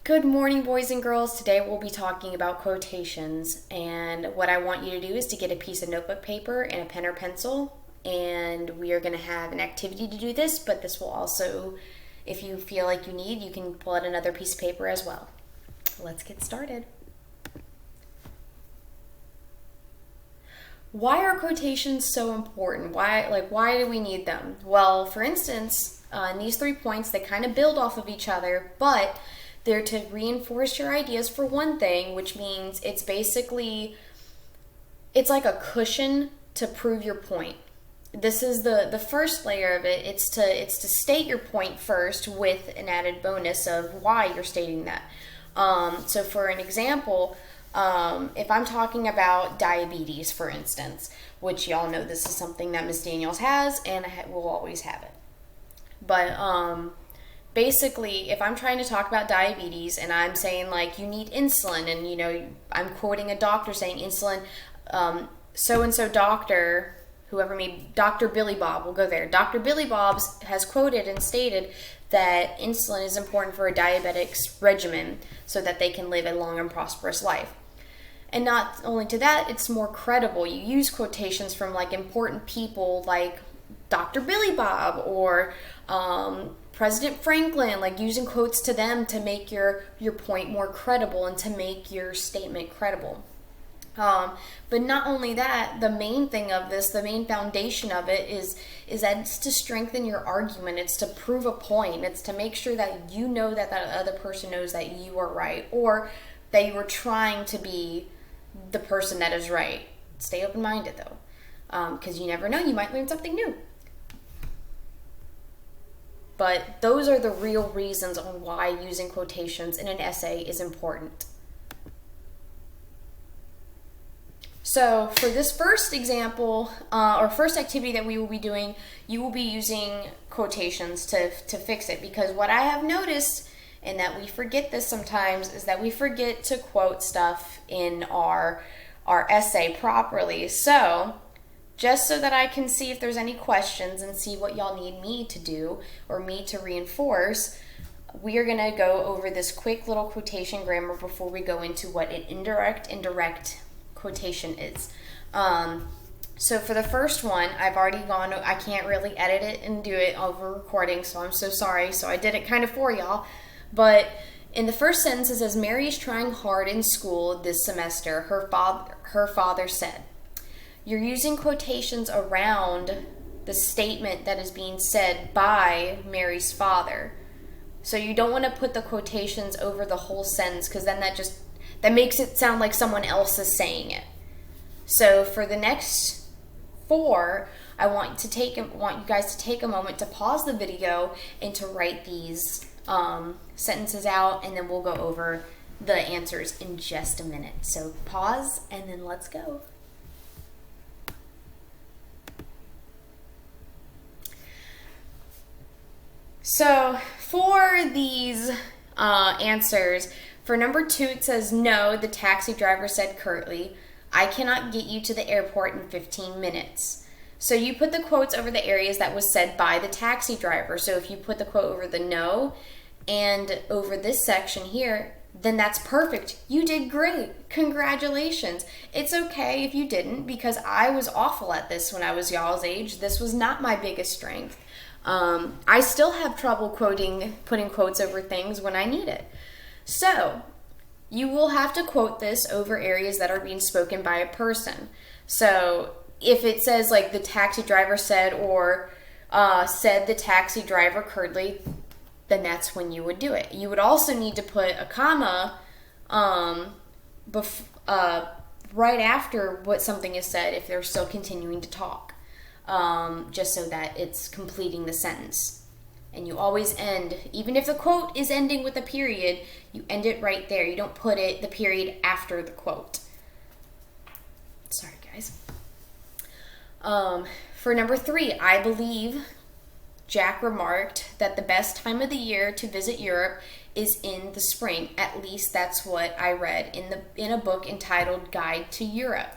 Good morning, boys and girls. Today we'll be talking about quotations, and what I want you to do is to get a piece of notebook paper and a pen or pencil, and we are going to have an activity to do this, but this will also, if you feel like you need, you can pull out another piece of paper as well. Let's get started. Why are quotations so important? Why do we need them? Well, for instance, in these 3 points, they kind of build off of each other, but they're to reinforce your ideas for one thing, which means it's like a cushion to prove your point. This is the first layer of it. It's to state your point first with an added bonus of why you're stating that. So for an example, if I'm talking about diabetes, for instance, which y'all know this is something that Miss Daniels has and will always have it. But basically, if I'm trying to talk about diabetes and I'm saying like you need insulin, and I'm quoting a doctor saying insulin, so-and-so doctor, whoever made Dr. Billy Bob, we'll go there. Dr. Billy Bob has quoted and stated that insulin is important for a diabetic's regimen so that they can live a long and prosperous life. And not only to that, it's more credible. You use quotations from like important people like Dr. Billy Bob or President Franklin, like using quotes to them to make your point more credible and to make your statement credible. But not only that, the main thing of this, the main foundation of it is that it's to strengthen your argument. It's to prove a point. It's to make sure that you know that other person knows that you are right, or that you are trying to be the person that is right. Stay open-minded though, because you never know, you might learn something new. But those are the real reasons on why using quotations in an essay is important. So for this first example, or first activity that we will be doing, you will be using quotations to fix it. Because what I have noticed, and that we forget this sometimes, is that we forget to quote stuff in our essay properly. So just so that I can see if there's any questions and see what y'all need me to do or me to reinforce, we are going to go over this quick little quotation grammar before we go into what an indirect and direct quotation is. So for the first one, I've already gone, I can't really edit it and do it over recording, so I'm so sorry. So I did it kind of for y'all. But in the first sentence, it says, Mary is trying hard in school this semester, her father said. You're using quotations around the statement that is being said by Mary's father. So you don't want to put the quotations over the whole sentence, because then that makes it sound like someone else is saying it. So for the next 4, I want you guys to take a moment to pause the video and to write these sentences out, and then we'll go over the answers in just a minute. So pause, and then let's go. So for these answers, for number 2, it says, no, the taxi driver said curtly, I cannot get you to the airport in 15 minutes. So you put the quotes over the areas that was said by the taxi driver. So if you put the quote over the no and over this section here, then that's perfect. You did great. Congratulations. It's okay if you didn't, because I was awful at this when I was y'all's age. This was not my biggest strength. I still have trouble putting quotes over things when I need it. So you will have to quote this over areas that are being spoken by a person. So if it says like the taxi driver said, or said the taxi driver curtly, then that's when you would do it. You would also need to put a comma right after what something is said if they're still continuing to talk. Just so that it's completing the sentence. And you always end, even if the quote is ending with a period, you end it right there. You don't put the period after the quote. Sorry, guys. For number 3, I believe Jack remarked that the best time of the year to visit Europe is in the spring. At least that's what I read in a book entitled Guide to Europe.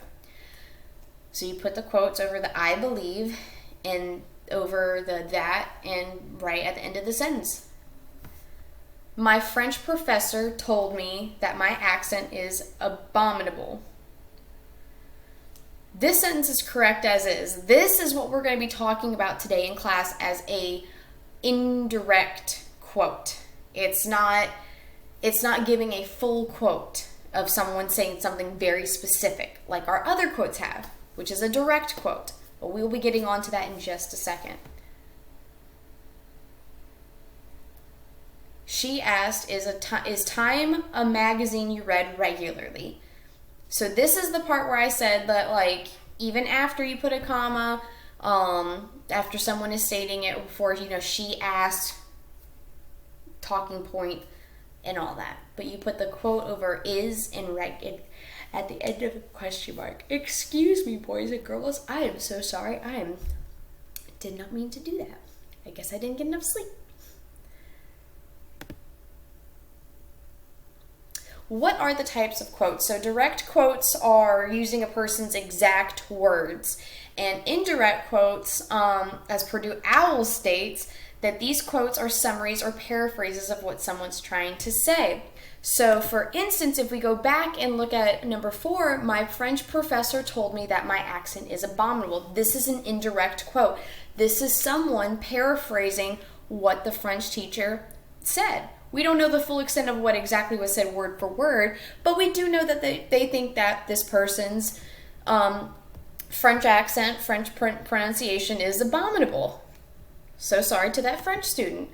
So you put the quotes over the I believe and over the that and right at the end of the sentence. My French professor told me that my accent is abominable. This sentence is correct as is. This is what we're going to be talking about today in class as a indirect quote. It's not giving a full quote of someone saying something very specific like our other quotes have, which is a direct quote. But we'll be getting onto that in just a second. She asked, is Time a magazine you read regularly? So this is the part where I said that, like, even after you put a comma, after someone is stating it before, she asked, talking point, and all that. But you put the quote over is and at the end of a question mark. Excuse me, boys and girls. I am so sorry. Did not mean to do that. I guess I didn't get enough sleep. What are the types of quotes? So direct quotes are using a person's exact words. And indirect quotes, as Purdue OWL states, that these quotes are summaries or paraphrases of what someone's trying to say. So for instance, if we go back and look at number 4, my French professor told me that my accent is abominable. This is an indirect quote. This is someone paraphrasing what the French teacher said. We don't know the full extent of what exactly was said word for word, but we do know that they think that this person's French accent, French pronunciation is abominable. So sorry to that French student.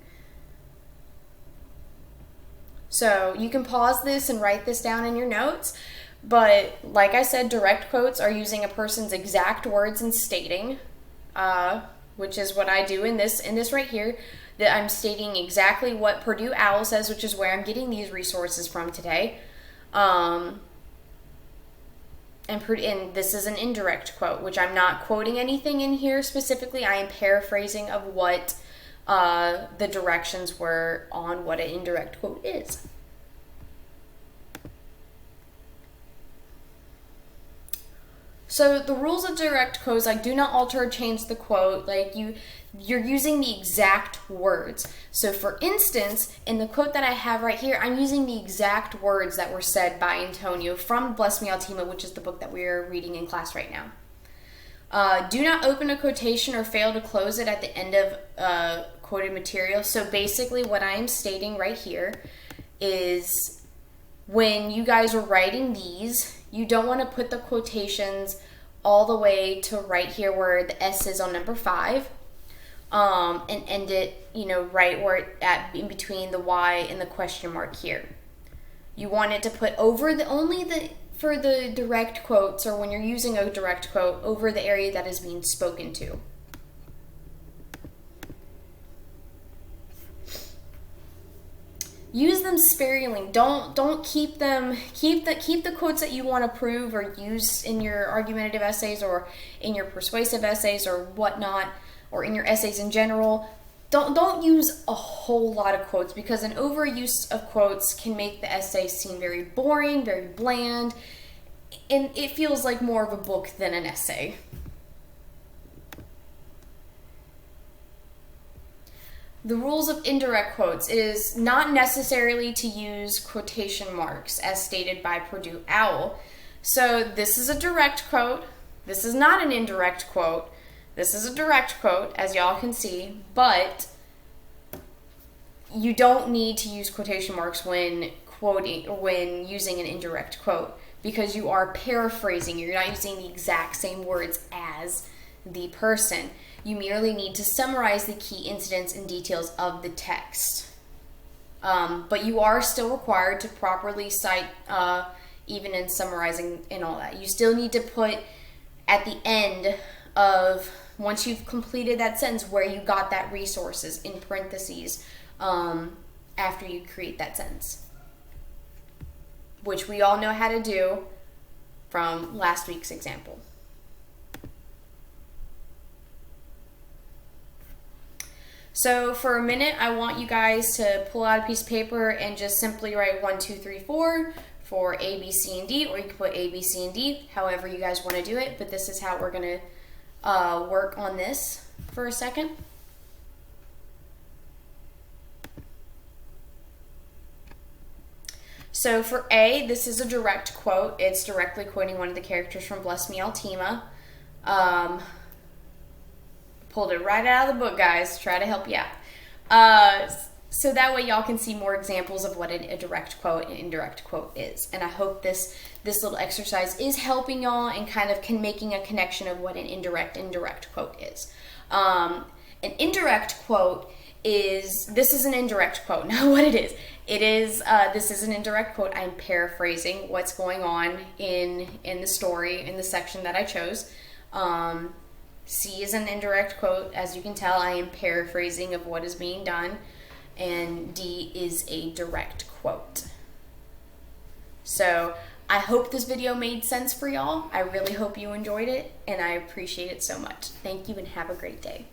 So you can pause this and write this down in your notes, but like I said, direct quotes are using a person's exact words and stating, which is what I do in this right here. That I'm stating exactly what Purdue OWL says, which is where I'm getting these resources from today. And this is an indirect quote, which I'm not quoting anything in here specifically. I am paraphrasing of what the directions were on what an indirect quote is. So the rules of direct quotes, like, do not alter or change the quote. Like, you're using the exact words. So for instance, in the quote that I have right here, I'm using the exact words that were said by Antonio from Bless Me Altima, which is the book that we're reading in class right now. Do not open a quotation or fail to close it at the end of quoted material. So basically what I'm stating right here is when you guys are writing these, you don't want to put the quotations all the way to right here where the S is on number 5, and end it, right where it at in between the Y and the question mark here. You want it to put over for the direct quotes, or when you're using a direct quote, over the area that is being spoken to. Use them sparingly. Don't keep them. Keep the quotes that you want to prove or use in your argumentative essays or in your persuasive essays or whatnot, or in your essays in general. Don't use a whole lot of quotes, because an overuse of quotes can make the essay seem very boring, very bland, and it feels like more of a book than an essay. The rules of indirect quotes is not necessarily to use quotation marks as stated by Purdue OWL. So this is a direct quote. This is not an indirect quote. This is a direct quote, as y'all can see, but you don't need to use quotation marks when using an indirect quote, because you are paraphrasing. You're not using the exact same words as the person. You merely need to summarize the key incidents and details of the text. But you are still required to properly cite, even in summarizing and all that. You still need to put at the end of, once you've completed that sentence, where you got that resources in parentheses after you create that sentence, which we all know how to do from last week's example. So for a minute, I want you guys to pull out a piece of paper and just simply write 1, 2, 3, 4 for A, B, C, and D, or you can put A, B, C, and D, however you guys want to do it. But this is how we're going to work on this for a second. So for A, this is a direct quote. It's directly quoting one of the characters from Bless Me Altima. Pulled it right out of the book, guys. Try to help you out. So that way y'all can see more examples of what a direct quote and indirect quote is. And I hope this little exercise is helping y'all and kind of making a connection of what an indirect quote is. An indirect quote this is an indirect quote, not what it is. This is an indirect quote. I'm paraphrasing what's going on in the story, in the section that I chose. C is an indirect quote. As you can tell, I am paraphrasing of what is being done. And D is a direct quote. So I hope this video made sense for y'all. I really hope you enjoyed it, and I appreciate it so much. Thank you and have a great day.